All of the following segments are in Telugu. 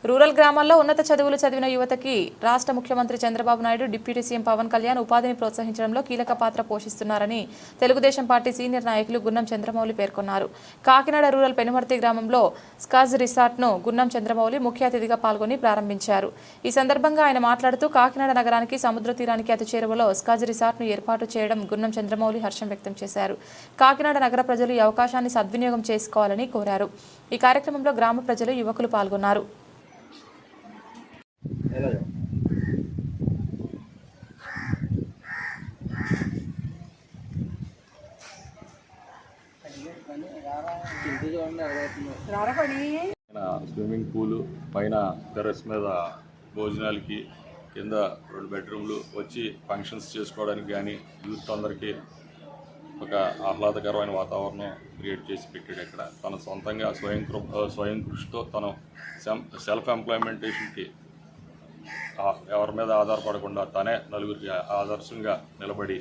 రూరల్ గ్రామాల్లో ఉన్నత చదువులు చదివిన యువతకి రాష్ట్ర ముఖ్యమంత్రి చంద్రబాబు నాయుడు, డిప్యూటీ సీఎం పవన్ కళ్యాణ్ ఉపాధిని ప్రోత్సహించడంలో కీలక పాత్ర పోషిస్తున్నారని తెలుగుదేశం పార్టీ సీనియర్ నాయకులు గున్నం చంద్రమౌళి పేర్కొన్నారు. కాకినాడ రూరల్ పెనుమర్తి గ్రామంలో స్కాజ్ రిసార్ట్ను గున్నం చంద్రమౌళి ముఖ్య అతిథిగా పాల్గొని ప్రారంభించారు. ఈ సందర్భంగా ఆయన మాట్లాడుతూ కాకినాడ నగరానికి సముద్ర తీరానికి అతి చేరువలో స్కాజ్ రిసార్ట్ను ఏర్పాటు చేయడం గున్నం చంద్రమౌళి హర్షం వ్యక్తం చేశారు. కాకినాడ నగర ప్రజలు ఈ అవకాశాన్ని సద్వినియోగం చేసుకోవాలని కోరారు. ఈ కార్యక్రమంలో గ్రామ ప్రజలు, యువకులు పాల్గొన్నారు. స్విమ్మింగ్ పూలు పైన టెర్రస్ మీద భోజనాలకి, కింద 2 బెడ్రూమ్లు వచ్చి ఫంక్షన్స్ చేసుకోవడానికి కానీ యూత్ అందరికీ ఒక ఆహ్లాదకరమైన వాతావరణం క్రియేట్ చేసి పెట్టాడు. ఇక్కడ తన సొంతంగా స్వయం కృషితో తను సెల్ఫ్ ఎంప్లాయ్మెంటేషన్కి ఎవరి మీద ఆధారపడకుండా తనే నలుగురికి ఆదర్శంగా నిలబడి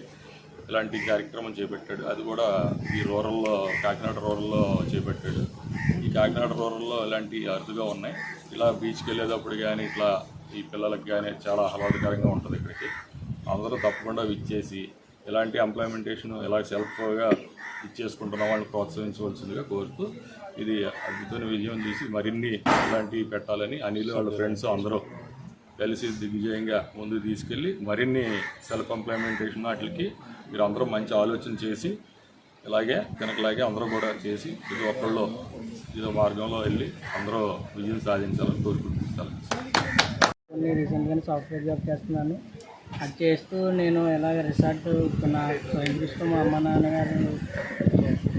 ఇలాంటి కార్యక్రమం చేపట్టాడు. అది కూడా ఈ కాకినాడ రూరల్లో చేపట్టాడు. ఈ కాకినాడ రూరల్లో ఇలాంటి అరుదుగా ఉన్నాయి. ఇలా బీచ్కి వెళ్ళేటప్పుడు కానీ ఇట్లా ఈ పిల్లలకి కానీ చాలా ఆహ్లాదకరంగా ఉంటుంది. ఇక్కడికి అందరూ తప్పకుండా ఇచ్చేసి ఇలాంటి ఎంప్లాయ్మెంటేషన్ ఇలా సెల్ఫ్గా ఇచ్చేసుకుంటున్న వాళ్ళని ప్రోత్సహించవలసిందిగా కోరుతూ ఇది అద్భుతమైన విజయం చేసి మరిన్ని ఇలాంటివి పెట్టాలని అనిల్ వాళ్ళ ఫ్రెండ్స్ అందరూ కలిసి దిగ్విజయంగా ముందుకు తీసుకెళ్ళి మరిన్ని సెల్ఫ్ ఎంప్లాయ్మెంటేషన్ వాటికి మీరు అందరూ మంచి ఆలోచన చేసి ఇలాగే అందరూ కూడా చేసి ఇదో మార్గంలో వెళ్ళి అందరూ విజయం సాధించాలని కోరుకుంటున్నాను. నేను రీసెంట్గానే సాఫ్ట్వేర్ జాబ్ చేస్తున్నాను. అది చేస్తూ నేను ఎలాగ రిసార్ట్ నా స్వయం కృషితో మా అమ్మ నాన్నగారు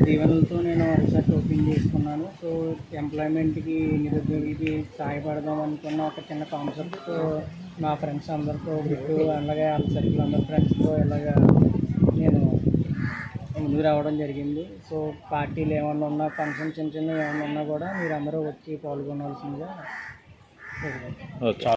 దీవెనలతో నేను రిసార్ట్ ఓపెన్ చేసుకున్నాను. సో ఎంప్లాయ్మెంట్కి, నిరుద్యోగికి సహాయపడదాం అనుకున్న ఒక చిన్న కాన్సెప్ట్తో నా ఫ్రెండ్స్ అందరితో బిట్టు అలాగే వాళ్ళ సర్కిల్ అందరి ఫ్రెండ్స్తో ఇలాగా నేను ముందుకు రావడం జరిగింది. సో పార్టీలు ఏమన్నా ఉన్నా, ఫంక్షన్ చిన్న ఏమన్నా ఉన్నా కూడా మీరు అందరూ వచ్చి పాల్గొనవలసిందిగా